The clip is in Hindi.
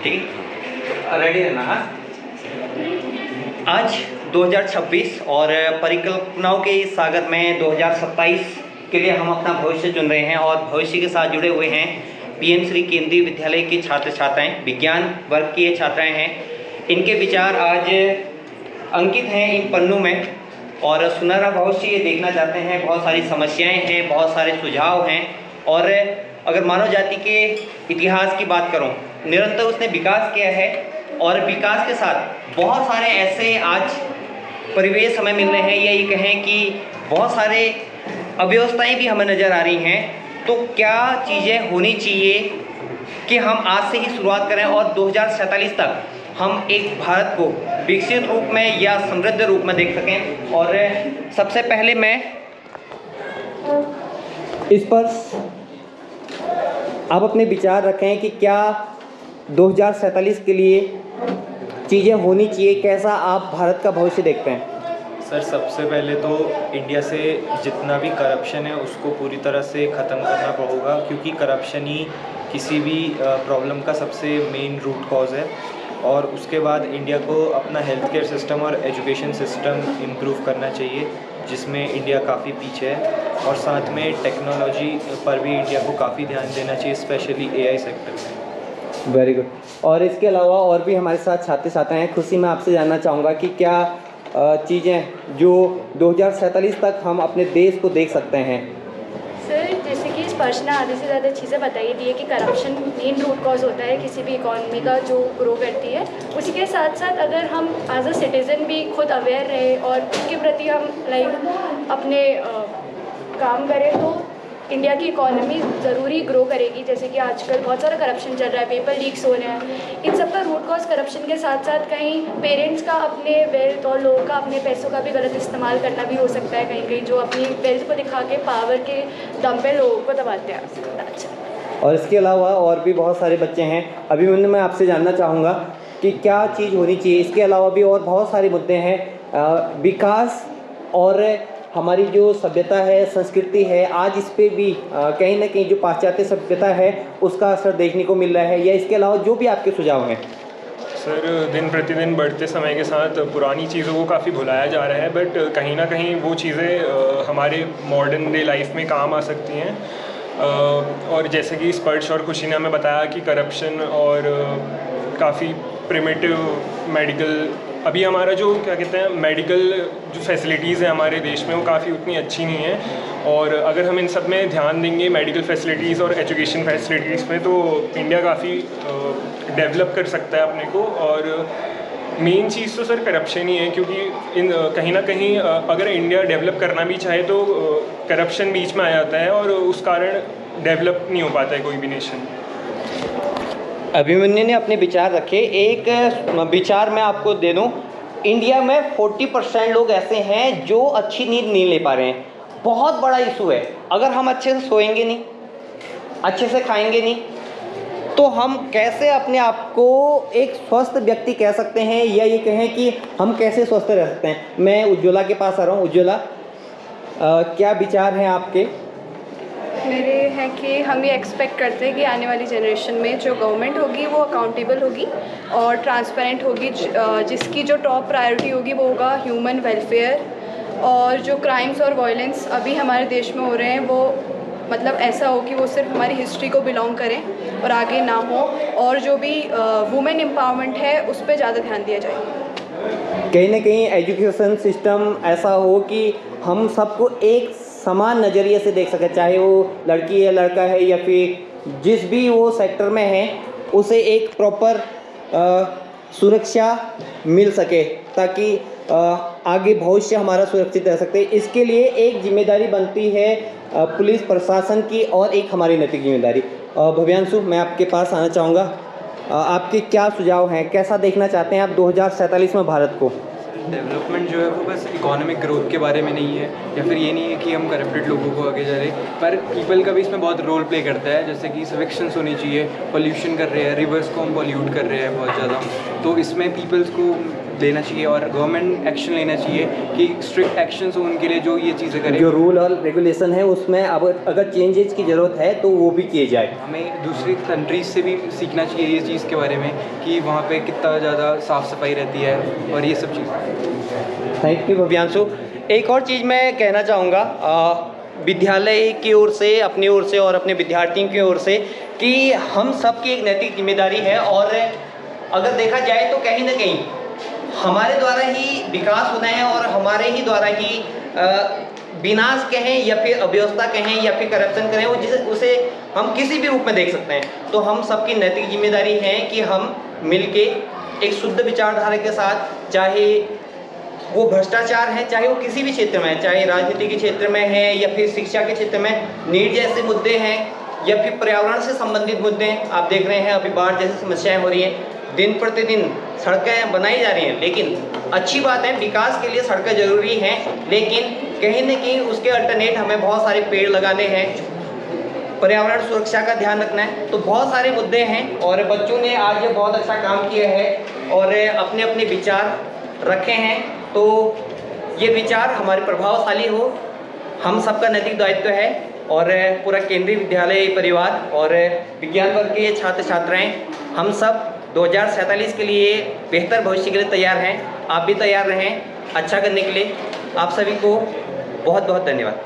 ठीक, रेडी रहना। हाँ, आज 2026 और परिकल्पनाओं के इस सागर में 2027 के लिए हम अपना भविष्य चुन रहे हैं और भविष्य के साथ जुड़े हुए हैं पीएम श्री केंद्रीय विद्यालय के छात्र छात्राएं, विज्ञान वर्ग की ये छात्राएं हैं। इनके विचार आज अंकित हैं इन पन्नों में और सुनहरा भविष्य ये देखना चाहते हैं। बहुत सारी समस्याएं हैं, बहुत सारे सुझाव हैं और अगर मानव जाति के इतिहास की बात करूं, निरंतर उसने विकास किया है और विकास के साथ बहुत सारे ऐसे आज परिवेश हमें मिल रहे हैं या ये कहें कि बहुत सारे अव्यवस्थाएं भी हमें नज़र आ रही हैं। तो क्या चीज़ें होनी चाहिए कि हम आज से ही शुरुआत करें और 2047 तक हम एक भारत को विकसित रूप में या समृद्ध रूप में देख सकें। और सबसे पहले मैं इस पर आप अपने विचार रखें कि क्या 2047 के लिए चीज़ें होनी चाहिए, कैसा आप भारत का भविष्य देखते हैं? सर, सबसे पहले तो इंडिया से जितना भी करप्शन है उसको पूरी तरह से ख़त्म करना होगा, क्योंकि करप्शन ही किसी भी प्रॉब्लम का सबसे मेन रूट कॉज है। और उसके बाद इंडिया को अपना हेल्थ केयर सिस्टम और एजुकेशन सिस्टम इम्प्रूव करना चाहिए, जिसमें इंडिया काफ़ी पीछे है। और साथ में टेक्नोलॉजी पर भी इंडिया को काफ़ी ध्यान देना चाहिए, स्पेशली एआई सेक्टर में। Very good. और इसके अलावा और भी हमारे साथ छात्र छात्रा हैं। खुशी, मैं आपसे जानना चाहूँगा कि क्या चीज़ें जो 2047 तक हम अपने देश को देख सकते हैं? सर, जैसे कि स्पर्श ने आधे से ज़्यादा चीज़ें बताई दी है कि करप्शन मेन रूट कॉज होता है किसी भी इकॉनमी का जो ग्रो करती है। उसी के साथ साथ अगर हम एज अ सिटीज़न भी खुद अवेयर रहे और उसके प्रति हम अपने काम करें तो इंडिया की इकॉनमी ज़रूरी ग्रो करेगी। जैसे कि आजकल बहुत सारा करप्शन चल रहा है, पेपर लीक्स हो रहे हैं। इन सब का रूट कॉज करप्शन के साथ साथ कहीं पेरेंट्स का अपने वेल्थ और लोगों का अपने पैसों का भी गलत इस्तेमाल करना भी हो सकता है, कहीं कहीं जो अपनी वेल्थ को दिखा के पावर के दम पे लोगों को दबाते हैं। अच्छा, और इसके अलावा और भी बहुत सारे बच्चे हैं। अभिमन्यु, मैं आपसे जानना चाहूँगा कि क्या चीज़ होनी चाहिए। इसके अलावा भी और बहुत सारे मुद्दे हैं। विकास और हमारी जो सभ्यता है, संस्कृति है, आज इस पे भी कहीं ना कहीं जो पाश्चात्य सभ्यता है उसका असर देखने को मिल रहा है, या इसके अलावा जो भी आपके सुझाव हैं? सर, दिन प्रतिदिन बढ़ते समय के साथ पुरानी चीज़ों को काफ़ी भुलाया जा रहा है, बट कहीं ना कहीं वो चीज़ें हमारे मॉडर्न डे लाइफ में काम आ सकती हैं। और जैसे कि स्पर्श और खुशी ने हमें बताया कि करप्शन और काफ़ी प्रिमिटिव मेडिकल, अभी हमारा जो क्या कहते हैं मेडिकल जो फैसिलिटीज़ हैं हमारे देश में वो काफ़ी उतनी अच्छी नहीं है। और अगर हम इन सब में ध्यान देंगे, मेडिकल फैसिलिटीज़ और एजुकेशन फैसिलिटीज़ में, तो इंडिया काफ़ी डेवलप कर सकता है अपने को। और मेन चीज़ तो सर करप्शन ही है, क्योंकि इन कहीं ना कहीं अगर इंडिया डेवलप करना भी चाहे तो करप्शन बीच में आ जाता है और उस कारण डेवलप नहीं हो पाता है कोई भी नेशन। अभिमन्यु ने अपने विचार रखे। एक विचार मैं आपको दे दूं, इंडिया में 40% लोग ऐसे हैं जो अच्छी नींद नहीं ले पा रहे हैं। बहुत बड़ा इशू है। अगर हम अच्छे से सोएंगे नहीं, अच्छे से खाएंगे नहीं, तो हम कैसे अपने आप को एक स्वस्थ व्यक्ति कह सकते हैं, या ये कहें कि हम कैसे स्वस्थ रह सकते हैं? मैं उज्ज्वला के पास आ रहा हूँ। उज्ज्वला, क्या विचार हैं आपके? मेरे हैं कि हम ये एक्सपेक्ट करते हैं कि आने वाली जनरेशन में जो गवर्नमेंट होगी वो अकाउंटेबल होगी और ट्रांसपेरेंट होगी, जिसकी जो टॉप प्रायोरिटी होगी वो होगा ह्यूमन वेलफेयर। और जो क्राइम्स और वायलेंस अभी हमारे देश में हो रहे हैं वो मतलब ऐसा हो कि वो सिर्फ हमारी हिस्ट्री को बिलोंग करें और आगे ना हो। और जो भी वुमेन एम्पावरमेंट है उस पर ज़्यादा ध्यान दिया जाए। कहीं ना कहीं एजुकेशन सिस्टम ऐसा हो कि हम सबको एक समान नज़रिए से देख सके, चाहे वो लड़की है, लड़का है, या फिर जिस भी वो सेक्टर में है, उसे एक प्रॉपर सुरक्षा मिल सके ताकि आगे भविष्य हमारा सुरक्षित रह सकते। इसके लिए एक जिम्मेदारी बनती है पुलिस प्रशासन की और एक हमारी नैतिक जिम्मेदारी। भव्यांशु, मैं आपके पास आना चाहूँगा। आपके क्या सुझाव हैं, कैसा देखना चाहते हैं आप 2047 में भारत को? डेवलपमेंट जो है वो बस इकोनॉमिक ग्रोथ के बारे में नहीं है, या फिर ये नहीं है कि हम करप्टेड लोगों को आगे जा रहे, पर पीपल का भी इसमें बहुत रोल प्ले करता है। जैसे कि सिविक्शंस होनी चाहिए, पोल्यूशन कर रहे हैं, रिवर्स को हम पॉल्यूट कर रहे हैं बहुत ज़्यादा, तो इसमें पीपल्स को लेना चाहिए और गवर्नमेंट एक्शन लेना चाहिए कि स्ट्रिक्ट एक्शंस हो उनके लिए जो ये चीज़ें करें। जो रूल और रेगुलेशन है उसमें अब अगर चेंजेस की ज़रूरत है तो वो भी किए जाए। हमें दूसरी कंट्रीज से भी सीखना चाहिए ये चीज़ के बारे में कि वहाँ पे कितना ज़्यादा साफ़ सफाई रहती है और ये सब चीज़। Thank you Bhavyanshu. एक और चीज़ मैं कहना चाहूँगा विद्यालय की ओर से, अपनी ओर से और अपने विद्यार्थियों की ओर से कि हम सबकी एक नैतिक जिम्मेदारी है और अगर देखा जाए तो कहीं ना कहीं हमारे द्वारा ही विकास होना है और हमारे ही द्वारा ही विनाश कहें या फिर अव्यवस्था कहें या फिर करप्शन कहें, वो जिसे उसे हम किसी भी रूप में देख सकते हैं। तो हम सबकी नैतिक जिम्मेदारी है कि हम मिलके एक शुद्ध विचारधारा के साथ, चाहे वो भ्रष्टाचार है, चाहे वो किसी भी क्षेत्र में है, चाहे राजनीति के क्षेत्र में है या फिर शिक्षा के क्षेत्र में नीट जैसे मुद्दे हैं या फिर पर्यावरण से संबंधित मुद्दे हैं। आप देख रहे हैं अभी बाढ़ जैसी समस्याएं हो रही हैं, दिन प्रतिदिन सड़कें बनाई जा रही हैं, लेकिन अच्छी बात है विकास के लिए सड़कें ज़रूरी हैं, लेकिन कहीं न कहीं उसके अल्टरनेट हमें बहुत सारे पेड़ लगाने हैं, पर्यावरण सुरक्षा का ध्यान रखना है। तो बहुत सारे मुद्दे हैं और बच्चों ने आज ये बहुत अच्छा काम किया है और अपने अपने विचार रखे हैं। तो ये विचार हमारे प्रभावशाली हो, हम सबका नैतिक दायित्व है और पूरा केंद्रीय विद्यालय परिवार और विज्ञान वर्ग के छात्र छात्राएं हम सब 2047 के लिए बेहतर भविष्य के लिए तैयार हैं। आप भी तैयार रहें अच्छा करने के लिए। आप सभी को बहुत बहुत धन्यवाद।